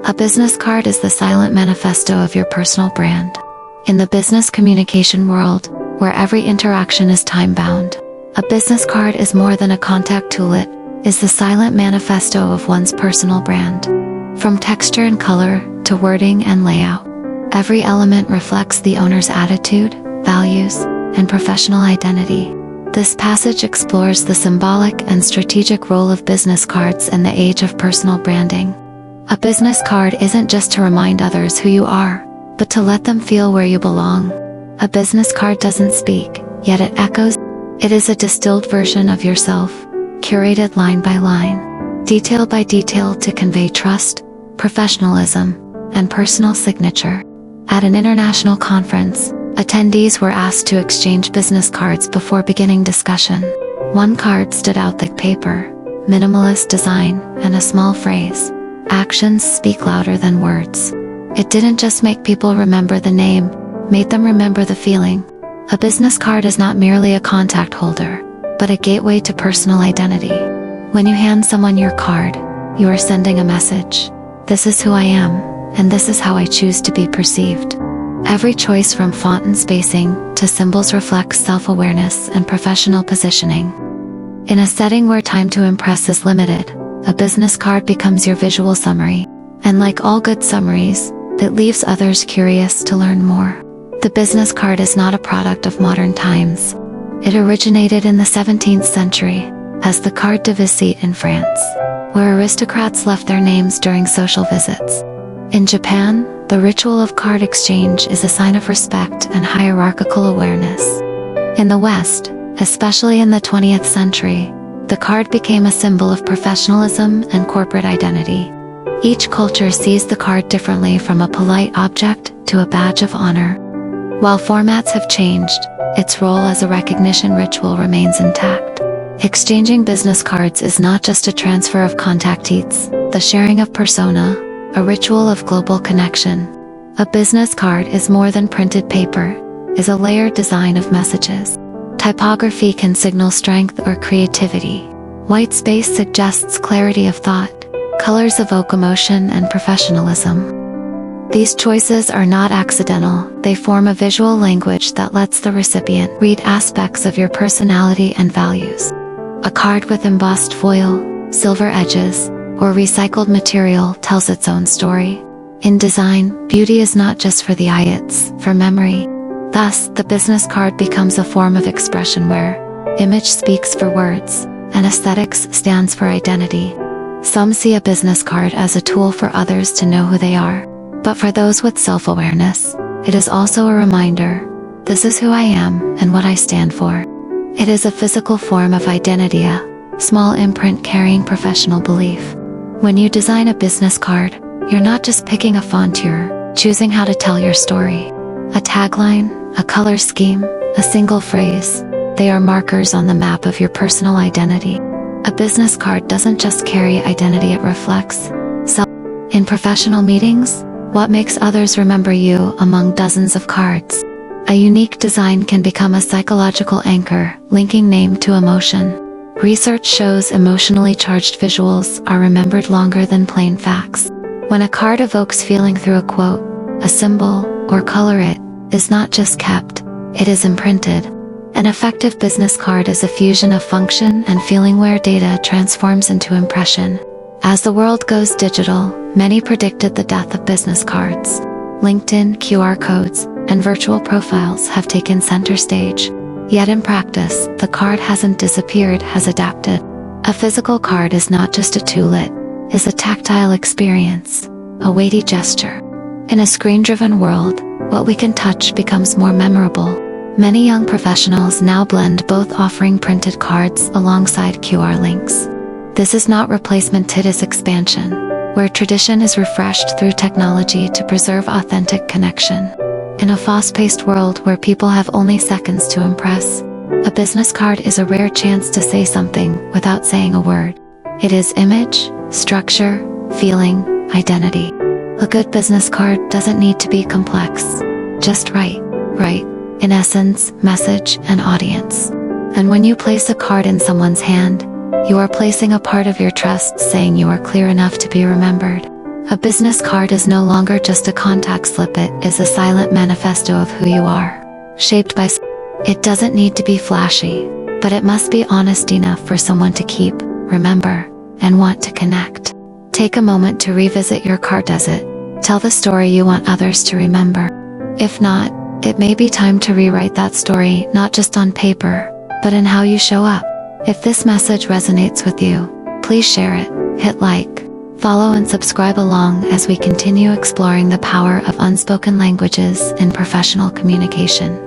A business card is the silent manifesto of your personal brand. In the business communication world, where every interaction is time-bound, a business card is more than a contact tool. It is the silent manifesto of one's personal brand. From texture and color to wording and layout, every element reflects the owner's attitude, values, and professional identity. This passage explores the symbolic and strategic role of business cards in the age of personal branding. A business card isn't just to remind others who you are, but to let them feel where you belong. A business card doesn't speak, yet it echoes. It is a distilled version of yourself, curated line by line, detail by detail to convey trust, professionalism, and personal signature. At an international conference, attendees were asked to exchange business cards before beginning discussion. One card stood out: thick paper, minimalist design, and a small phrase, "Actions speak louder than words." It didn't just make people remember the name, made them remember the feeling. A business card is not merely a contact holder, but a gateway to personal identity. When you hand someone your card, you are sending a message. This is who I am, and this is how I choose to be perceived. Every choice from font and spacing to symbols reflects self-awareness and professional positioning. In a setting where time to impress is limited, a business card becomes your visual summary, and like all good summaries, it leaves others curious to learn more. The business card is not a product of modern times. It originated in the 17th century, as the carte de visite in France, where aristocrats left their names during social visits. In Japan, the ritual of card exchange is a sign of respect and hierarchical awareness. In the West, especially in the 20th century, the card became a symbol of professionalism and corporate identity. Each culture sees the card differently, from a polite object to a badge of honor. While formats have changed, its role as a recognition ritual remains intact. Exchanging business cards is not just a transfer of contactees, the sharing of persona, a ritual of global connection. A business card is more than printed paper, is a layered design of messages. Typography can signal strength or creativity. White space suggests clarity of thought. Colors evoke emotion and professionalism. These choices are not accidental. They form a visual language that lets the recipient read aspects of your personality and values. A card with embossed foil, silver edges, or recycled material tells its own story. In design, beauty is not just for the eye, it's for memory. Thus, the business card becomes a form of expression where image speaks for words, and aesthetics stands for identity. Some see a business card as a tool for others to know who they are. But for those with self-awareness, it is also a reminder: this is who I am and what I stand for. It is a physical form of identity, a small imprint carrying professional belief. When you design a business card, you're not just picking a font, you're choosing how to tell your story. A tagline, a color scheme, a single phrase, they are markers on the map of your personal identity. A business card doesn't just carry identity, it reflects self. In professional meetings, what makes others remember you among dozens of cards? A unique design can become a psychological anchor, linking name to emotion. Research shows emotionally charged visuals are remembered longer than plain facts. When a card evokes feeling through a quote, a symbol, or color, it is not just kept, it is imprinted. An effective business card is a fusion of function and feeling where data transforms into impression. As the world goes digital, many predicted the death of business cards. LinkedIn, QR codes, and virtual profiles have taken center stage. Yet in practice, the card hasn't disappeared, has adapted. A physical card is not just a tool, it is a tactile experience, a weighty gesture. In a screen-driven world, what we can touch becomes more memorable. Many young professionals now blend both, offering printed cards alongside QR links. This is not replacement, it is expansion, where tradition is refreshed through technology to preserve authentic connection. In a fast-paced world where people have only seconds to impress, a business card is a rare chance to say something without saying a word. It is image, structure, feeling, identity. A good business card doesn't need to be complex, just right. In essence, message and audience. And when you place a card in someone's hand, you are placing a part of your trust, saying you are clear enough to be remembered. A business card is no longer just a contact slip, it is a silent manifesto of who you are. Shaped by it doesn't need to be flashy, but it must be honest enough for someone to keep, remember, and want to connect. Take a moment to revisit your card. Does it tell the story you want others to remember? If not, it may be time to rewrite that story, not just on paper, but in how you show up. If this message resonates with you, please share it, hit like, follow and subscribe along as we continue exploring the power of unspoken languages in professional communication.